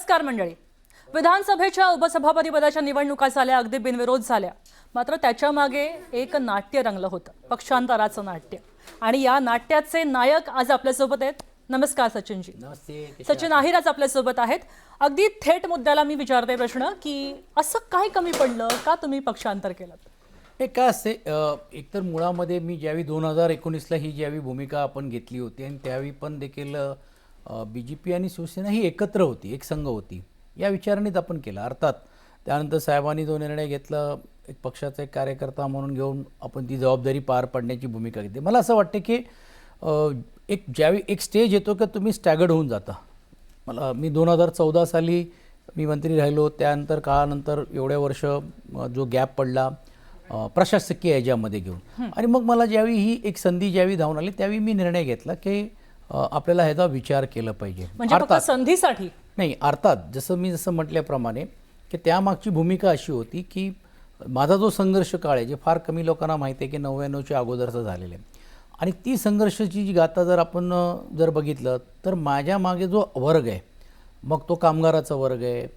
नमस्कार मंडळी. विधानसभेच्या उपसभापती पदाच्या निवडणुका झाल्या, अगदी बिनविरोध झाल्या. मात्र त्याच्या मागे एक नाट्य रंगलं होतं, पक्षांतराचं नाट्य. आणि या नाट्याचे नायक आज आपल्यासोबत आहेत. नमस्कार सचिनजी. नमस्ते. सचिन आहिर आज आपल्यासोबत आहेत. अगदी थेट मुद्द्याला मी विचारते प्रश्न की असं काय कमी पडलं का तुम्ही पक्षांतर केलं? हे काय असते, एकतर मुळामध्ये मी ज्यावेळी 2019ला ही ज्यावेळी भूमिका आपण घेतली होती आणि त्यावेळी पण देखील BJP आणि शिवसेना ही एकत्र होती, एक संघ होती, या विचारानेच आपण केलं. अर्थात त्यानंतर साहेबांनी जो निर्णय घेतला, एक पक्षाचा एक कार्यकर्ता म्हणून घेऊन आपण ती जबाबदारी पार पाडण्याची भूमिका घेतली. मला असं वाटतं की एक ज्यावेळी एक स्टेज येतो की तुम्ही स्टॅगर्ड होऊन जाता. मी 2014 साली मी मंत्री राहिलो, त्यानंतर काळानंतर एवढ्या वर्ष जो गॅप पडला प्रशासकीय याच्यामध्ये घेऊन, आणि मग मला ज्यावेळी ही एक संधी ज्यावेळी धावून आली त्यावेळी मी निर्णय घेतला की आपल्याला ह्याचा विचार केला पाहिजे. म्हणजे फक्त संधीसाठी नाही, अर्थात जसं म्हटल्याप्रमाणे की त्यामागची भूमिका अशी होती की माझा जो संघर्ष काळ आहे, जे फार कमी लोकांना माहिती आहे की 99च्या अगोदरचं झालेलं आहे, आणि ती संघर्षाची जी गाथा जर आपण बघितलं तर माझ्या मागे जो वर्ग आहे, मग तो कामगाराचा वर्ग आहे,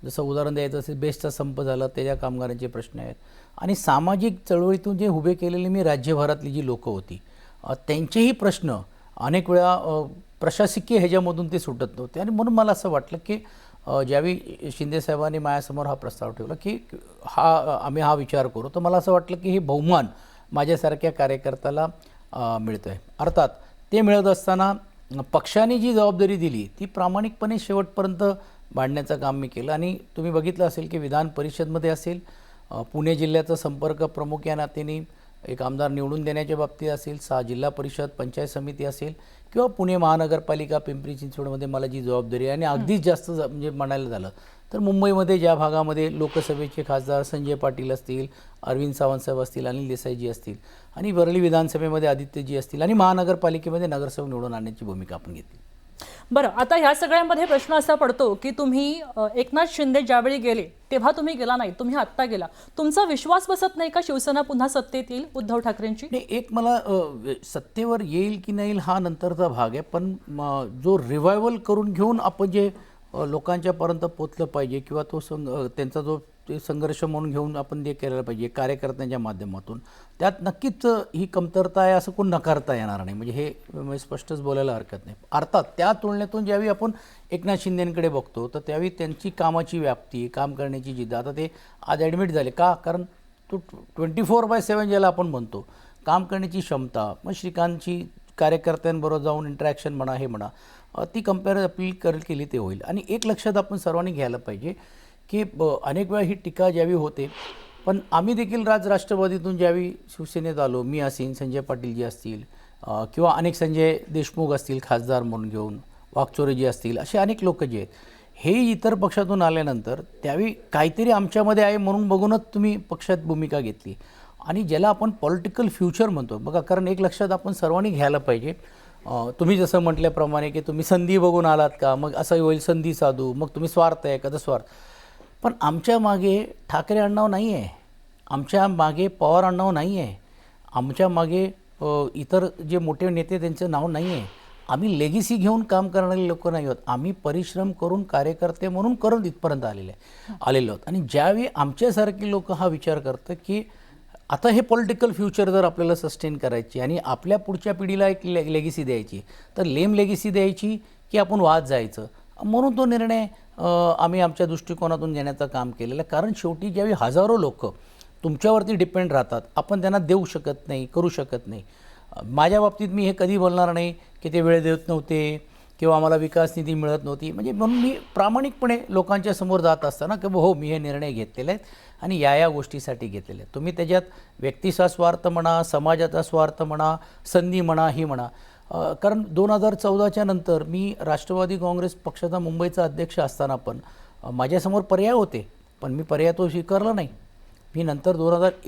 जसं उदाहरण द्यायचं असेल बेस्टचा संप झाला, त्याच्या कामगारांचे प्रश्न आहेत, आणि सामाजिक चळवळीतून जे उभे केलेले मी राज्यभरातली जी लोकं होती त्यांचेही प्रश्न अनेक वेळा प्रशासकीय ह्याच्यामधून ते सुटत नव्हते. आणि म्हणून मला असं वाटलं की ज्यावेळी शिंदेसाहेबांनी माझ्यासमोर हा प्रस्ताव ठेवला की आम्ही हा विचार करू, तर मला असं वाटलं की हे बहुमान माझ्यासारख्या कार्यकर्त्याला मिळतं आहे. अर्थात ते मिळत असताना पक्षाने जी जबाबदारी दिली ती प्रामाणिकपणे शेवटपर्यंत मांडण्याचं काम मी केलं. आणि तुम्ही बघितलं असेल की विधान परिषदमध्ये असेल, पुणे जिल्ह्याचा संपर्क प्रमुख या नात्याने एक आमदार निवडून देण्याच्या बाबतीत असेल, 6 जिल्हा परिषद पंचायत समिती असेल, किंवा पुणे महानगरपालिका पिंपरी चिंचवडमध्ये मला जी जबाबदारी आहे, आणि अगदीच जास्त म्हणजे म्हणायला झालं तर मुंबईमध्ये ज्या भागामध्ये लोकसभेचे खासदार संजय पाटील असतील, अरविंद सावंतसाहेब असतील, अनिल देसाईजी असतील, आणि वरळी विधानसभेमध्ये आदित्यजी असतील, आणि महानगरपालिकेमध्ये नगरसेवक निवडून आणण्याची भूमिका आपण घेतली. बरं, आता ह्या सगळ्यांमध्ये प्रश्न असा पडतो की तुम्ही एकनाथ शिंदे ज्यावेळी गेले तेव्हा तुम्ही गेला नाही, तुम्ही आत्ता गेला. तुमचा विश्वास बसत नाही का शिवसेना पुन्हा सत्तेत येईल उद्धव ठाकरेंची? नाही, एक मला सत्तेवर येईल की नाही हा नंतरचा भाग आहे, पण जो रिवायवल करून घेऊन आपण जे लोकांच्यापर्यंत पोचलं पाहिजे, किंवा तो त्यांचा जो संघर्ष म्हणून घेऊन आपण ते केलेलं पाहिजे कार्यकर्त्यांच्या माध्यमातून, त्यात नक्कीच ही कमतरता आहे असं कोण नकारता येणार नाही. म्हणजे हे स्पष्टच बोलायला हरकत नाही. अर्थात त्या तुलनेतून ज्यावेळी आपण एकनाथ शिंदेंकडे बघतो तर त्यावेळी त्यांची कामाची व्याप्ती, काम करण्याची जिद्द, आता ते आज ॲडमिट झाले का, कारण तो 24/7 ज्याला आपण म्हणतो काम करण्याची क्षमता, मग श्रीकांतची कार्यकर्त्यांबरोबर जाऊन इंटरॅक्शन म्हणा, हे म्हणा, ती कंपेअर अपील केली ते होईल. आणि एक लक्षात आपण सर्वांनी घ्यायला पाहिजे की अनेक वेळा ही टीका ज्यावेळी होते, पण आम्ही देखील राष्ट्रवादीतून ज्यावेळी शिवसेनेत आलो, मी असेल, संजय पाटीलजी असतील, किंवा अनेक संजय देशमुख असतील खासदार म्हणून घेऊन, वाकचोरेजी असतील, असे अनेक लोक जे आहेत, हे इतर पक्षातून आल्यानंतर त्यावेळी काहीतरी आमच्यामध्ये आहे म्हणून बघूनच तुम्ही पक्षात भूमिका घेतली. आणि ज्याला आपण पॉलिटिकल फ्युचर म्हणतो बघा, कारण एक लक्षात आपण सर्वांनी घ्यायला पाहिजे, तुम्ही जसं म्हटल्याप्रमाणे की तुम्ही संधी बघून आलात का, मग असं होईल संधी साधू, मग तुम्ही स्वार्थ आहे का, स्वार्थ. पण आमच्या मागे ठाकरे अण्णाव नाही आहे, आमच्या मागे पवार अण्णाव नाही आहे, आमच्या मागे इतर जे मोठे नेते त्यांचं नाव नाही आहे. आम्ही लेगेसी घेऊन काम करणारे लोक नाही आहोत, आम्ही परिश्रम करून कार्यकर्ते म्हणून करून इथपर्यंत आलेलो आहोत. आणि ज्यावेळी आमच्यासारखी लोक हा विचार करतात की आता हे पॉलिटिकल फ्युचर जर आपल्याला सस्टेन करायची आणि आपल्या पुढच्या पिढीला एक लेगेसी द्यायची, तर लेम लेगेसी द्यायची की आपण वाद जायचं, म्हणून तो निर्णय आम्ही आमच्या दृष्टिकोनातून घेण्याचं काम केलेलं. कारण शेवटी ज्यावेळी हजारो लोक तुमच्यावरती डिपेंड राहतात, आपण त्यांना देऊ शकत नाही, करू शकत नाही. माझ्या बाबतीत मी हे कधी बोलणार नाही की ते वेळ देत नव्हते किंवा आम्हाला विकास निधी मिळत नव्हती. म्हणजे म्हणून मी प्रामाणिकपणे लोकांच्या समोर जात असताना की हो, मी हे निर्णय घेतलेले आहेत आणि या गोष्टीसाठी घेतलेले आहेत. तुम्ही त्याच्यात व्यक्तीचा स्वार्थ म्हणा, समाजाचा स्वार्थ म्हणा, संधी म्हणा, ही म्हणा, कारण 2014च्या नंतर मी राष्ट्रवादी काँग्रेस पक्षाचा मुंबईचा अध्यक्ष असताना पण माझ्यासमोर पर्याय होते, पण मी पर्याय तो स्वीकारला नाही. मी नंतर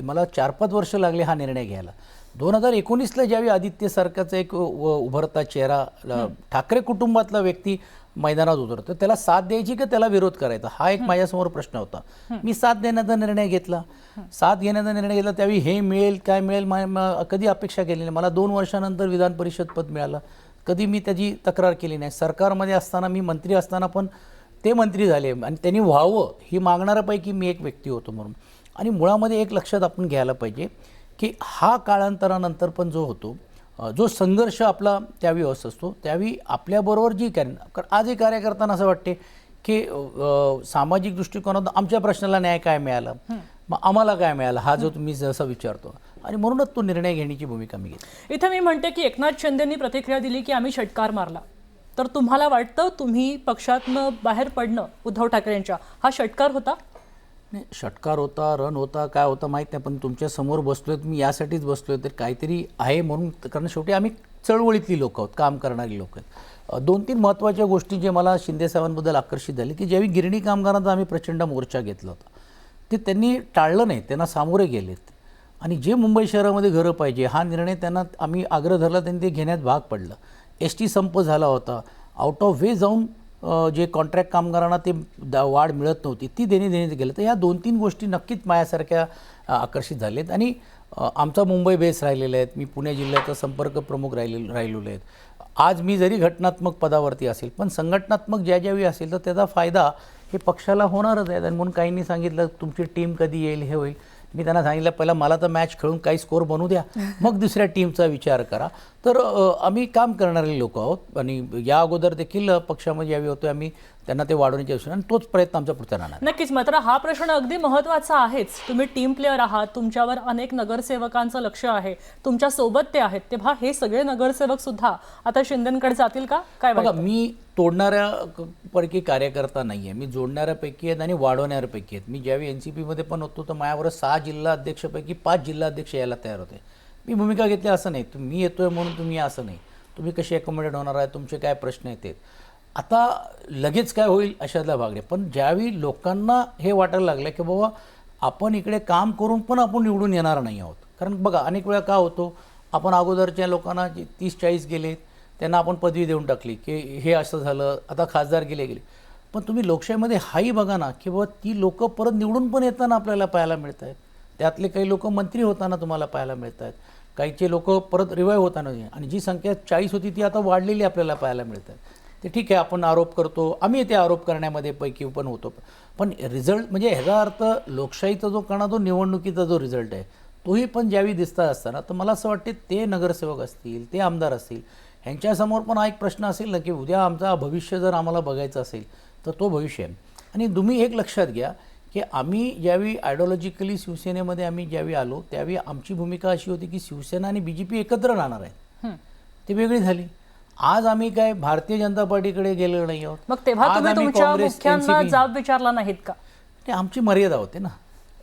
मला 4-5 वर्ष लागले हा निर्णय घ्यायला. 2019ला ज्यावेळी आदित्यसारखाचा एक उभरता चेहरा, ठाकरे कुटुंबातला व्यक्ती मैदानात उतरतो, त्याला साथ द्यायची का त्याला विरोध करायचा, हा एक माझ्यासमोर प्रश्न होता. मी साथ देण्याचा निर्णय घेतला. त्यावेळी हे मिळेल काय मिळेल कधी अपेक्षा केली नाही. मला 2 वर्षानंतर विधान परिषद पद मिळालं, कधी मी त्याची तक्रार केली नाही. सरकारमध्ये असताना, मी मंत्री असताना पण ते मंत्री झाले आणि त्यांनी व्हावं ही मागणाऱ्यापैकी मी एक व्यक्ती होतो म्हणून. आणि मुळामध्ये एक लक्षात आपण घ्यायला पाहिजे की हा काळांतरानंतर पण जो होतो जो संघर्ष आपला त्यावेळी असतो त्यावेळी आपल्याबरोबर जी आजही कार्यकर्त्यांना असं वाटते की सामाजिक दृष्टिकोनातून आमच्या प्रश्नाला न्याय काय मिळाला, मग आम्हाला काय मिळालं, हा जो तुम्ही जसं विचारतो आणि म्हणूनच तो निर्णय घेण्याची भूमिका मी घेतली. इथं मी म्हणते की एकनाथ शिंदेंनी प्रतिक्रिया दिली की आम्ही षटकार मारला, तर तुम्हाला वाटतं तुम्ही पक्षातनं बाहेर पडणं उद्धव ठाकरेंच्या हा षटकार होता? नाही, षटकार होता, रन होता, काय होता माहीत नाही, पण तुमच्या समोर बसलोय मी यासाठीच बसलोय तर काहीतरी आहे म्हणून, कारण शेवटी आम्ही चळवळीतली लोक आहोत, काम करणारी लोक आहेत. 2-3 महत्त्वाच्या गोष्टी जे मला शिंदेसाहेबांबद्दल आकर्षित झाली की ज्यावेळी गिरणी कामगारांचा आम्ही प्रचंड मोर्चा घेतला होता ते त्यांनी टाळलं नाही, त्यांना सामोरे गेलेत आणि जे मुंबई शहरामध्ये घरं पाहिजे हा निर्णय त्यांना आम्ही आग्रह धरला, त्यांनी ते घेण्यात भाग पडलं. ST संप झाला होता, आउट ऑफ वे जाऊन जे कॉन्ट्रॅक्ट कामगारांना ते वाढ मिळत नव्हती ती देण्यात गेलं. तर ह्या 2-3 गोष्टी नक्कीच माझ्यासारख्या आकर्षित झालेत आणि आमचा मुंबई बेस राहिलेला आहे, मी पुणे जिल्ह्याचा संपर्क प्रमुख राहिलेलो आहेत. आज मी जरी घटनात्मक पदावरती असेल पण संघटनात्मक ज्यावेळी असेल तर त्याचा फायदा हे पक्षाला होणारच आहे. आणि म्हणून काहींनी सांगितलं तुमची टीम कधी येईल हे होईल, मी त्यांना सांगितलं पहिला मला तर मॅच खेळून काही स्कोर बनवू द्या, मग दुसऱ्या टीमचा विचार करा. तर आम्ही काम करणारे लोक आहोत आणि या अगोदर देखील पक्षामध्ये यावी होतो आम्ही त्यांना ते वाढवण्याची आवश्यकता आणि तोच प्रयत्न आमचा पुढचा राहणार. नक्कीच. मात्र हा प्रश्न अगदी महत्त्वाचा आहेच. तुम्ही टीम प्लेअर आहात, तुमच्यावर अनेक नगरसेवकांचं लक्ष आहे, तुमच्या सोबत ते आहेत, तेव्हा हे सगळे नगरसेवक सुद्धा आता शिंदेंकडे जातील का? काय बघा, वाटतं? मी तोडणाऱ्यापैकी कार्यकर्ता नाही आहे, मी जोडणाऱ्यापैकी आहेत आणि वाढवणाऱ्यापैकी आहेत. मी ज्यावेळी NCP मध्ये पण होतो तर माझ्यावर 6 जिल्हा अध्यक्षपैकी 5 जिल्हा अध्यक्ष यायला तयार होते. मी भूमिका घेतली असं नाही तुम्ही येतोय म्हणून तुम्ही असं नाही, तुम्ही कशी अकोमोडेट होणार आहे, तुमचे काय प्रश्न येतात. आता लगेच काय होईल अशातला भाग नाही, पण ज्यावेळी लोकांना हे वाटायला लागलं की बाबा आपण इकडे काम करून पण आपण निवडून येणार नाही आहोत. कारण बघा अनेक वेळा का होतो, आपण अगोदरच्या लोकांना जे 30-40 गेलेत त्यांना आपण पदवी देऊन टाकली की हे असं झालं, आता खासदार गेले. पण तुम्ही लोकशाहीमध्ये हाही बघा ना की बाबा ती लोकं परत निवडून पण येताना आपल्याला पाहायला मिळत आहेत. त्यातले काही लोक मंत्री होताना तुम्हाला पाहायला मिळत आहेत, काहीचे लोक परत रिवाईव्ह होताना, आणि जी संख्या 40 होती ती आता वाढलेली आपल्याला पाहायला मिळत आहे. ते ठीक आहे, आपण आरोप करतो, आम्ही ते आरोप करण्यामध्ये पैकी पण होतो, पण रिझल्ट म्हणजे ह्याचा अर्थ लोकशाहीचा जो कणा जो निवडणुकीचा जो रिझल्ट आहे तोही पण ज्यावेळी दिसता असताना तर मला असं वाटते ते नगरसेवक असतील, ते आमदार असतील, ह्यांच्यासमोर पण हा एक प्रश्न असेल ना की उद्या आमचा भविष्य जर आम्हाला बघायचं असेल तर तो भविष्य आहे. आणि तुम्ही एक लक्षात घ्या की आम्ही ज्यावेळी आयडिओलॉजिकली शिवसेनेमध्ये आम्ही ज्यावेळी आलो त्यावेळी आमची भूमिका अशी होती की शिवसेना आणि BJP एकत्र राहणार आहेत, ती वेगळी झाली. आज आम्ही काय भारतीय जनता पार्टीकडे गेलेलो नाही आहोत. मग तेव्हा आज तुम्ही आम्ही तुमच्या काँग्रेस, मुख्यांना NCP जाब विचारला नाहीत का? ते आमची मर्यादा होते ना,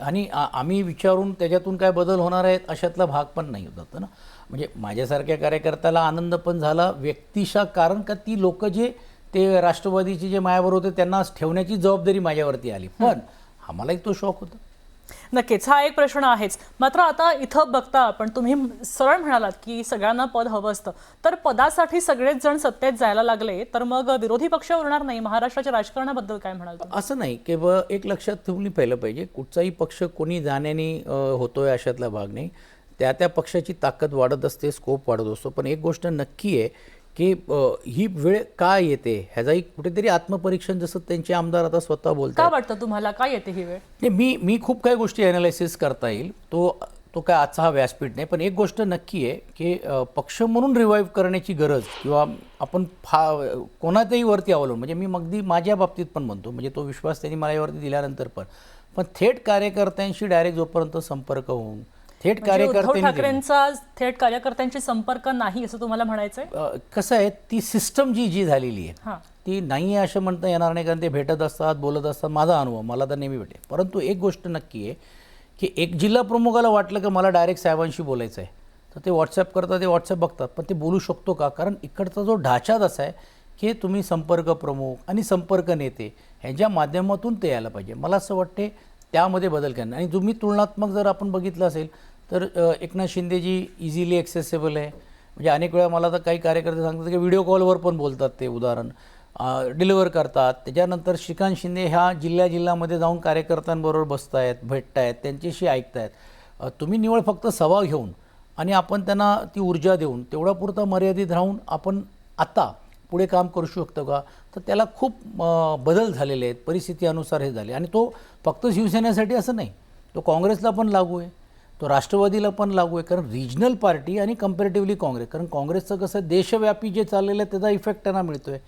आणि आम्ही विचारून त्याच्यातून काय बदल होणार आहेत अशातला भाग पण नाही होता ना. म्हणजे माझ्यासारख्या कार्यकर्त्याला आनंद पण झाला व्यक्तिशा, कारण का ती लोक जे ते राष्ट्रवादीचे जे मायावर होते त्यांना ठेवण्याची जबाबदारी माझ्यावरती आली, पण आम्हालाही तो शौक होता. नक्कीच, हा एक प्रश्न आहेच. मात्र आता इथं बघता आपण, तुम्ही सरळ म्हणालात की सगळ्यांना पद हवं असतं, तर पदासाठी सगळेच जण सत्तेत जायला लागले तर मग विरोधी पक्ष उरणार नाही. महाराष्ट्राच्या राजकारणाबद्दल काय म्हणाल तुम्ही? असं नाही की एक लक्षात ठेवली पाहिलं पाहिजे, कुठचाही पक्ष कोणी जाण्याने होतोय अशातला भाग नाही. त्या पक्षाची ताकद वाढत असते, स्कोप वाढत असतो. पण एक गोष्ट नक्की आहे की ही वेळ का येते ह्याचाही कुठेतरी आत्मपरीक्षण, जसं त्यांचे आमदार आता स्वतः बोलतात. का वाटतं तुम्हाला काय येते ही वेळ? मी खूप काही गोष्टी ॲनालायसिस करता येईल, तो काय आजचा हा व्यासपीठ नाही. पण एक गोष्ट नक्की आहे की पक्ष म्हणून रिवाईव्ह करण्याची गरज किंवा आपण कोणाच्याही वरती अवलंबून, म्हणजे मी अगदी माझ्या बाबतीत पण म्हणतो, म्हणजे तो विश्वास त्यांनी मला यावरती दिल्यानंतर पण थेट कार्यकर्त्यांशी डायरेक्ट जोपर्यंत संपर्क होऊन थेट उद्धव ठाकरेंचा थेट कार्यकर्त्यांशी संपर्क नाही असं तुम्हाला म्हणायचंय? कसं आहे, ती सिस्टम जी झालेली आहे ती नाही आहे असं म्हणता येणार नाही, कारण ते भेटत असतात, बोलत असतात. माझा अनुभव मला तर नेहमी भेटे. परंतु एक गोष्ट नक्की आहे की एक जिल्हा प्रमुखाला वाटलं की मला डायरेक्ट साहेबांशी बोलायचं आहे तर ते व्हॉट्सॲप करतात, ते व्हॉट्सॲप बघतात, पण ते बोलू शकतो का? कारण इकडचा जो ढाचाच असा आहे की तुम्ही संपर्क प्रमुख आणि संपर्क नेते ह्यांच्या माध्यमातून ते यायला पाहिजे. मला असं वाटते त्यामध्ये बदल करणार. आणि तुम्ही तुलनात्मक जर आपण बघितलं असेल तर एकनाथ शिंदेजी इझिली ॲक्सेसेबल आहे. म्हणजे अनेक वेळा मला तर काही कार्यकर्ते सांगतात की व्हिडिओ कॉलवर पण बोलतात, ते उदाहरण डिलिव्हर करतात. त्याच्यानंतर श्रीकांत शिंदे ह्या जिल्ह्यामध्ये जाऊन कार्यकर्त्यांबरोबर बसत आहेत, भेटत आहेत, त्यांच्याशी ऐकत आहेत. तुम्ही निवड फक्त सभा घेऊन आणि आपण त्यांना ती ऊर्जा देऊन तेवढा पुरता मर्यादित राहून आपण आता पुढे काम करू शकतो का, तर त्याला खूप बदल झालेले आहेत, परिस्थिती अनुसार हे झाले. आणि तो फक्त शिवसेनेसाठी असं नाही, तो काँग्रेसला पण लागू आहे, तो राष्ट्रवादीला पण लागू आहे. कारण रिजनल पार्टी आणि कम्पॅरेटिव्हली काँग्रेस, कारण काँग्रेसचं कसं देशव्यापी जे चाललेलं आहे त्याचा इफेक्ट त्यांना मिळतो आहे.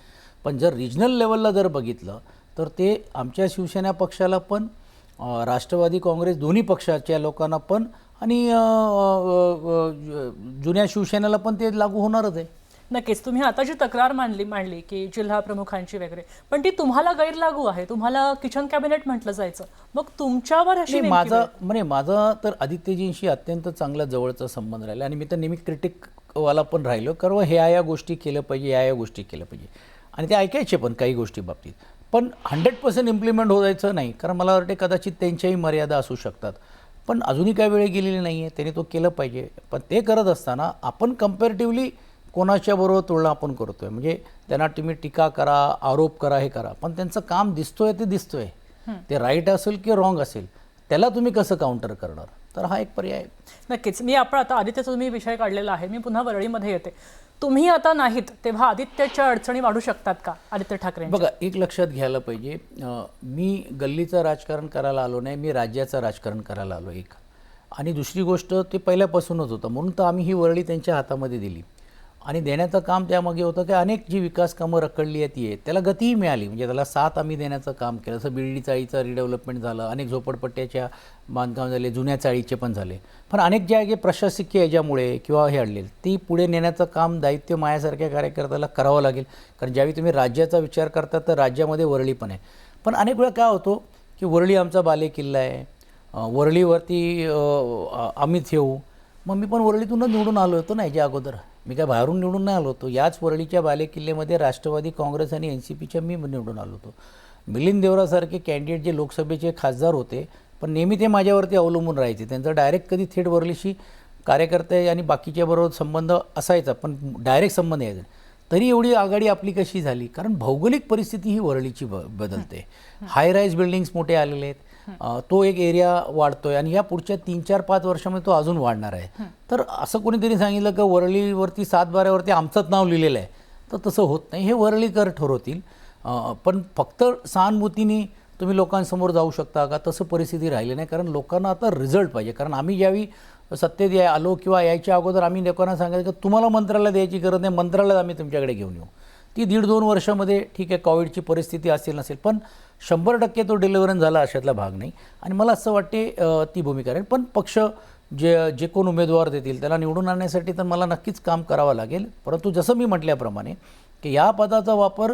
पण जर रिजनल लेवलला जर बघितलं तर ते आमच्या शिवसेना पक्षाला पण, राष्ट्रवादी काँग्रेस दोन्ही पक्षाच्या लोकांना पण, आणि जुन्या शिवसेनेला पण ते लागू होणारच आहे. नक्कीच. तुम्ही आता जी तक्रार मांडली की जिल्हा प्रमुखांची वगैरे, पण ती तुम्हाला गैरलागू आहे. तुम्हाला किचन कॅबिनेट म्हटलं जायचं. मग तुमच्यावर अशी नाही, नेमकी माझा तर आदित्यजींशी अत्यंत चांगला जवळचा संबंध राहिला आणि मी तर नेहमी क्रिटिकवाला पण राहिलो, कारण या गोष्टी केल्या पाहिजे, या गोष्टी केल्या पाहिजे, आणि ते ऐकायचे पण काही गोष्टी बाबतीत. पण 100% इम्प्लिमेंट होजायचं नाही, कारण मला वाटते कदाचित त्यांच्याही मर्यादा असू शकतात. पण अजूनही काही वेळ गेलेली नाही आहे, त्याने तो केलं पाहिजे. पण ते करत असताना आपण कम्पॅरेटिव्हली कोणाच्या बरोबर तुलना आपण करतोय, म्हणजे त्यांना तुम्ही टीका करा, आरोप करा, हे करा, पण त्यांचं काम दिसतोय ते दिसतोय, ते राईट असेल की रॉंग असेल, त्याला तुम्ही कसं काउंटर करणार, तर हा एक पर्याय आहे. नक्कीच. आपण आता आदित्यचा तुम्ही विषय काढलेला आहे, मी पुन्हा वरळीमध्ये येते. तुम्ही आता नाहीत तेव्हा आदित्यच्या अडचणी वाढू शकतात का आदित्य ठाकरे? बघा, एक लक्षात घ्यायला पाहिजे, मी गल्लीचं राजकारण करायला आलो नाही, मी राज्याचं राजकारण करायला आलो एक. आणि दुसरी गोष्ट, ते पहिल्यापासूनच होतं, म्हणून तर आम्ही ही वरळी त्यांच्या हातामध्ये दिली. आणि देण्याचं काम त्यामागे होतं की अनेक जी विकास कामं रखडली आहेत ती त्याला गतीही मिळाली, म्हणजे त्याला साथ आम्ही देण्याचं काम केलं. जसं बिर्डी चाळीचं रिडेव्हलपमेंट झालं, अनेक झोपडपट्ट्याच्या बांधकाम झाले, जुन्या चाळीचे पण झाले. पण अनेक ज्या प्रशासकीय याच्यामुळे किंवा हे अडले, ती पुढे नेण्याचं काम, दायित्व माझ्यासारख्या कार्यकर्त्याला करावं लागेल. कारण ज्यावेळी तुम्ही राज्याचा विचार करता तर राज्यामध्ये वरळी पण आहे. पण अनेक वेळा काय होतो की वरळी आमचा बालेकिल्ला आहे, वरळीवरती आम्हीच येऊ. मग मी पण वरळीतूनच निवडून आलो होतो ना याच्या अगोदर, मी काय बाहेरून निवडून नाही आलो होतो. याच वरळीच्या बालेकिल्ल्यामध्ये राष्ट्रवादी काँग्रेस आणि NCPच्या मी निवडून आलो होतो. मिलिंद देवरासारखे कॅन्डिडेट जे लोकसभेचे खासदार होते, पण नेहमी ते माझ्यावरती अवलंबून राहायचे. त्यांचा डायरेक्ट कधी थेट वरळीशी कार्यकर्ते आणि बाकीच्या बरोबर संबंध असायचा, पण डायरेक्ट संबंध यायचा. तरी एवढी आघाडी आपली कशी झाली? कारण भौगोलिक परिस्थिती ही वरळीची बदलते. हाय राईज बिल्डिंग्स मोठे आलेले आहेत, तो एक एरिया वाढतोय आणि या पुढच्या 3-4-5 वर्षामध्ये तो अजून वाढणार आहे. तर असं कोणीतरी सांगितलं की वरळीवरती 7-12वरती आमचंच नाव लिहिलेलं आहे, तर तसं होत नाही, हे वरळीकर ठरवतील. पण फक्त सहानुभूतीने तुम्ही लोकांसमोर जाऊ शकता का, तसं परिस्थिती राहिली नाही. कारण लोकांना आता रिझल्ट पाहिजे. कारण आम्ही ज्यावेळी सत्तेत आलो किंवा यायच्या अगोदर आम्ही लोकांना सांगायचं की तुम्हाला मंत्रालय द्यायची गरज नाही, मंत्रालय आम्ही तुमच्याकडे घेऊन येऊ. ती 1.5-2 वर्षामध्ये ठीक आहे, कोविडची परिस्थिती असेल नसेल, पण 100% तो डिलिव्हरन्स झाला अशातला भाग नाही. आणि मला असं वाटते ती भूमिका राहील. पण पक्ष जे कोण उमेदवार देतील त्याला निवडून आणण्यासाठी तर मला नक्कीच काम करावं लागेल. परंतु जसं मी म्हटल्याप्रमाणे की या पदाचा वापर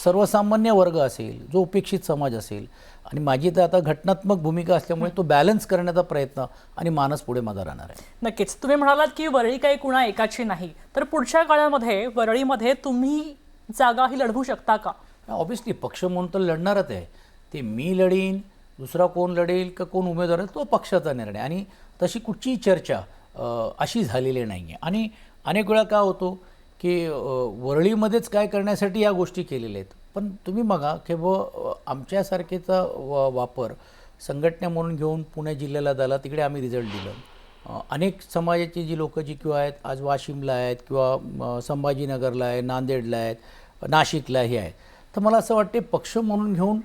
सर्वसामान्य वर्ग असेल, जो उपेक्षित समाज असेल, आणि माझी तर आता घटनात्मक भूमिका असल्यामुळे तो बॅलन्स करण्याचा प्रयत्न आणि मानस पुढे माझा राहणार आहे. नक्कीच. तुम्ही म्हणालात की वरळी काही कुणा एकाची नाही, तर पुढच्या काळामध्ये वरळीमध्ये तुम्ही जागाही लढवू शकता का? ऑब्व्हियसली पक्ष म्हणून तर लढणारच आहे. ते मी लढीन, दुसरा कोण लढेल का कोण उमेदवार आहे, तो पक्षाचा निर्णय. आणि तशी कुठचीही चर्चा अशी झालेली नाही आहे. आणि अनेक वेळा काय होतो की वरळीमध्येच काय करण्यासाठी या गोष्टी केलेल्या आहेत. पण तुम्ही बघा की आमच्यासारखेचा वापर संघटना म्हणून घेऊन पुणे जिल्ह्याला झाला, तिकडे आम्ही रिझल्ट दिलं. अनेक समाजाची जी लोकं जी किंवा आहेत आज वाशिमला आहेत किंवा संभाजीनगरला आहे, नांदेडला आहेत, नाशिकला हे आहेत. तर मला असं वाटते पक्ष म्हणून घेऊन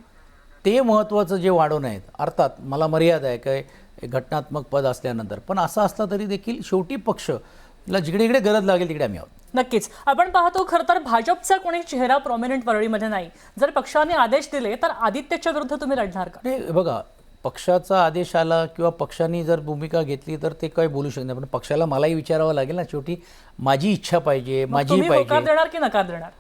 ते महत्त्वाचं जे वाढवणं आहेत. अर्थात मला मर्यादा आहे काय घटनात्मक पद असल्यानंतर, पण असं असलं तरी देखील शेवटी पक्षला जिकडे इकडे गरज लागेल तिकडे आम्ही आहोत. नक्कीच. आपण पाहतो खरं तर भाजपचा कोणी चेहरा प्रॉमिनंट वरळीमध्ये नाही. जर पक्षाने आदेश दिले तर आदित्यच्या विरुद्ध तुम्ही लढणार का? नाही, बघा, पक्षाचा आदेश आला किंवा पक्षाने जर भूमिका घेतली तर ते काही बोलू शकत नाही. पण पक्षाला मलाही विचारावं लागेल ना, शेवटी माझी इच्छा पाहिजे, माझी तुम्ही होकार पाहिजे. देणार की नकार देणार?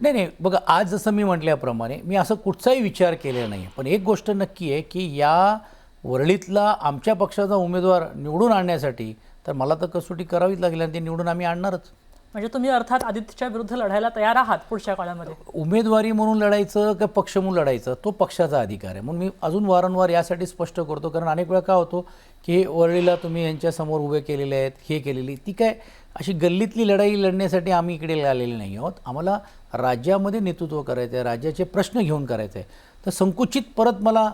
नाही, बघा, आज जसं मी म्हटल्याप्रमाणे मी असं कुठचाही विचार केलेला नाही. पण एक गोष्ट नक्की आहे की या वरळीतला आमच्या पक्षाचा उमेदवार निवडून आणण्यासाठी तर मला तर कसोटी करावीच लागेल आणि ते निवडून आम्ही आणणारच. म्हणजे तुम्ही अर्थात आदित्यच्या विरुद्ध लढायला तयार आहात पुढच्या काळामध्ये? उमेदवारी म्हणून लढायचं का पक्ष म्हणून लढायचं तो पक्षाचा अधिकार आहे. म्हणून मी अजून वारंवार यासाठी स्पष्ट करतो, कारण अनेक वेळा काय होतो की वरळीला तुम्ही यांच्यासमोर उभे केलेले आहेत, हे केलेली, ती काय अशी गल्लीतली लढाई लढण्यासाठी आम्ही इकडे आलेले नाही आहोत. आम्हाला राज्यामध्ये नेतृत्व करायचं आहे, राज्याचे प्रश्न घेऊन करायचे आहे. तर संकुचित परत मला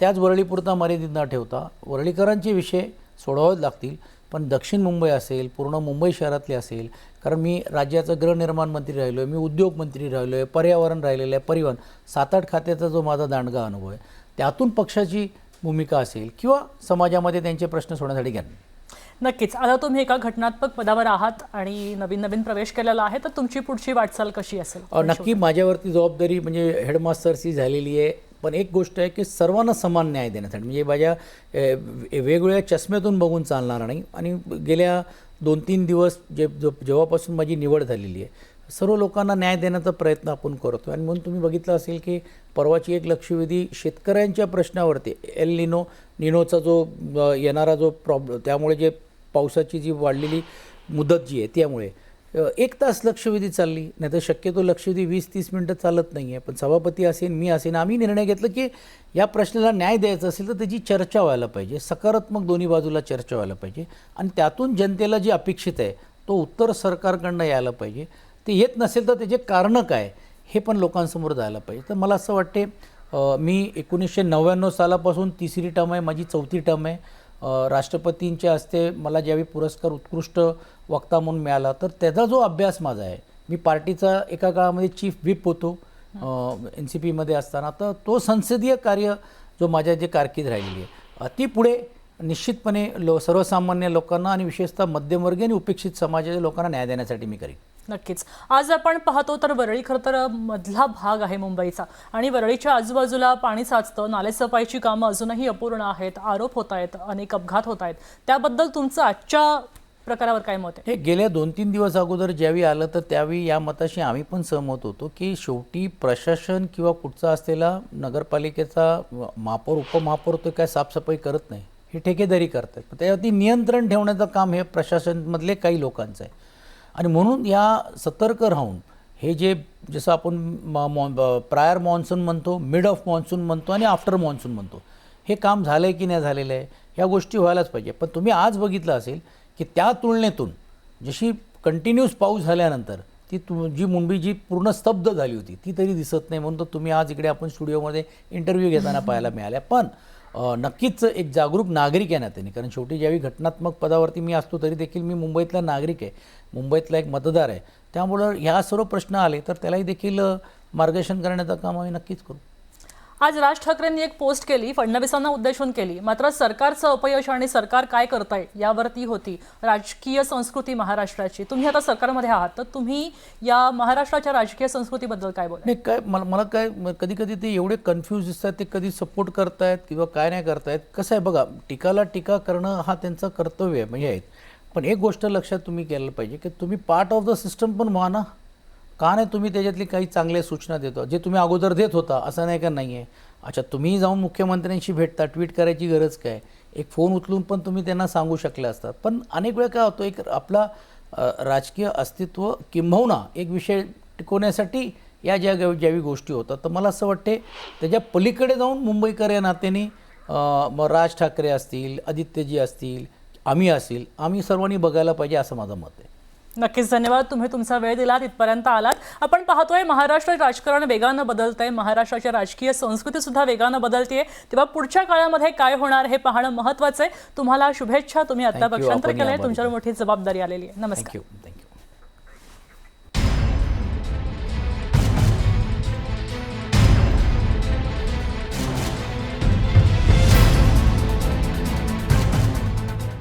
त्याच वरळीपुरता मर्यादित न ठेवता वरळीकरांचे विषय सोडवावेच लागतील. पण दक्षिण मुंबई असेल, पूर्ण मुंबई शहरातले असेल, कारण मी राज्याचा गृहनिर्माण मंत्री राहिलो आहे, मी उद्योग मंत्री राहिलो आहे, पर्यावरण राहिलेलं आहे, परिवहन 7-8 खात्याचा जो माझा दांडगा अनुभव आहे, त्यातून पक्षाची भूमिका असेल किंवा समाजामध्ये त्यांचे प्रश्न सोडवण्यासाठी घ्या. नक्कीच. आता तुम्ही एका घटनात्मक पदावर आहात आणि नवीन नवीन प्रवेश केलेला आहे, तर तुमची पुढची वाटचाल कशी असेल? नक्की माझ्यावरती जबाबदारी म्हणजे हेडमास्टरची झालेली आहे, पण एक गोष्ट आहे की सर्वांना समान न्याय देण्यासाठी, म्हणजे माझ्या वेगवेगळ्या चष्म्यातून बघून चालणार नाही. आणि गेल्या 2-3 दिवस जेव्हापासून माझी निवड झालेली आहे, सर्व लोकांना न्याय देण्याचा प्रयत्न आपण करतो. आणि म्हणून तुम्ही बघितलं असेल की परवाची एक लक्षवेधी शेतकऱ्यांच्या प्रश्नावरती निनोचा जो येणारा जो त्यामुळे जे पावसाची जी वाढलेली मुदत जी आहे त्यामुळे 1 तास लक्षवेधी चालली, नाही तर शक्यतो लक्षवेधी 20-30 मिनटं चालत नाही आहे. पण सभापती असेल, मी असेल, आम्ही निर्णय घेतला की या प्रश्नाला न्याय द्यायचा असेल तर त्याची चर्चा व्हायला पाहिजे, सकारात्मक दोन्ही बाजूला चर्चा व्हायला पाहिजे आणि त्यातून जनतेला जे अपेक्षित आहे तो उत्तर सरकारकडनं यायला पाहिजे. ते येत नसेल तर त्याचे कारणं काय हे पण लोकांसमोर जायला पाहिजे. तर मला असं वाटते मी 1999 सालापासून 3री टर्म आहे, माझी 4थी टर्म आहे. राष्ट्रपतींच्या हस्ते मला ज्यावेळी पुरस्कार उत्कृष्ट वक्ता म्हणून मिळाला, तर त्याचा जो अभ्यास माझा आहे, मी पार्टीचा एका काळामध्ये चीफ व्हिप होतो NCPमध्ये असताना, तर तो संसदीय कार्य जो माझ्या जे कारकीर्द राहिलेली आहे ती पुढे निश्चितपणे सर्वसामान्य लोकांना आणि विशेषतः मध्यमवर्गीय आणि उपेक्षित समाजाच्या लोकांना न्याय देण्यासाठी मी करीन. नक्कीच. आज आपण पाहतो तर वरळी खरं तर मधला भाग आहे मुंबईचा आणि वरळीच्या आजूबाजूला पाणी साचतं, नालेसफाईची कामं अजूनही अपूर्ण आहेत, आरोप होत आहेत, अनेक अपघात होत आहेत. त्याबद्दल तुमचं आजच्या प्रकारावर काय मत आहे? हे गेल्या 2-3 दिवस अगोदर ज्यावेळी आलं तर त्यावेळी या मताशी आम्ही पण सहमत होतो की शेवटी प्रशासन किंवा कुठचा असलेला नगरपालिकेचा महापौर उपमहापौर तो काय साफसफाई करत नाही, हे ठेकेदारी करतात. त्यावरती नियंत्रण ठेवण्याचं काम हे प्रशासनमधले काही लोकांचं आहे. आणि म्हणून या सतर्क राहून हे जे जसं आपण प्रायर मॉन्सून म्हणतो, मिड ऑफ मॉन्सून म्हणतो आणि आफ्टर मॉन्सून म्हणतो, हे काम झालं आहे की नाही झालेलं आहे ह्या गोष्टी व्हायलाच पाहिजे. पण तुम्ही आज बघितलं असेल की त्या तुलनेतून जशी कंटिन्यूस पाऊस झाल्यानंतर जी मुंबई जी पूर्ण स्तब्ध झाली होती ती तरी दिसत नाही. म्हणून तर तुम्ही आज इकडे आपण स्टुडिओमध्ये इंटरव्ह्यू घेताना पाहायला मिळाल्या. पण नक्कीच एक जागरूक नागरिक आहे ना त्यांनी, कारण शेवटी ज्यावेळी घटनात्मक पदावरती मी असतो तरी देखील मी मुंबईतला नागरिक आहे, मुंबईतला एक मतदार आहे. त्यामुळं ह्या सर्व प्रश्न आले तर त्यालाही देखील मार्गदर्शन करण्याचं काम आम्ही नक्कीच करू. आज राज ठाकरेंनी एक पोस्ट केली, फडणवीसांना उद्देशून केली, मात्र सरकारचं अपयश आणि सरकार काय करताय यावरती होती. राजकीय संस्कृती महाराष्ट्राची, तुम्ही आता सरकारमध्ये आहात तर तुम्ही या महाराष्ट्राच्या राजकीय संस्कृतीबद्दल काय बोला? नाही काय मला काय कधी कधी ते एवढे कन्फ्यूज दिसतात, ते कधी सपोर्ट करतायत किंवा काय नाही करतायत. कसं आहे बघा, टीकाला टीका करणं हा त्यांचं कर्तव्य आहे म्हणजे आहेत. पण एक गोष्ट लक्षात तुम्ही केलं पाहिजे की तुम्ही पार्ट ऑफ द सिस्टम पण व्हा ना. का नाही तुम्ही त्याच्यातली काही चांगल्या सूचना देतो जे तुम्ही अगोदर देत होता, असं नाही का नाही आहे. अच्छा, तुम्ही जाऊन मुख्यमंत्र्यांशी भेटता, ट्विट करायची गरज काय, एक फोन उचलून पण तुम्ही त्यांना सांगू शकले असतात. पण अनेक वेळा काय होतं, एक आपला राजकीय अस्तित्व किंबहुना एक विषय टिकवण्यासाठी या ज्यावी गोष्टी होतात. तर मला असं वाटते त्याच्या पलीकडे जाऊन मुंबईकर या नात्याने मग राज ठाकरे असतील, आदित्यजी असतील, आम्ही सर्वांनी बघायला पाहिजे असं माझं मत आहे. नक्कीच. धन्यवाद, तुम्ही तुमचा वेळ दिलात, इथपर्यंत आलात. आपण पाहतोय महाराष्ट्र राजकारण वेगानं बदलतंय, महाराष्ट्राची राजकीय संस्कृती सुद्धा वेगानं बदलतेय. तेव्हा पुढच्या काळामध्ये काय होणार हे पाहणं महत्त्वाचं आहे. तुम्हाला शुभेच्छा. तुम्ही आता पक्षांतर केलंय, तुमच्यावर मोठी जबाबदारी आलेली आहे. नमस्कार. थँक्यू.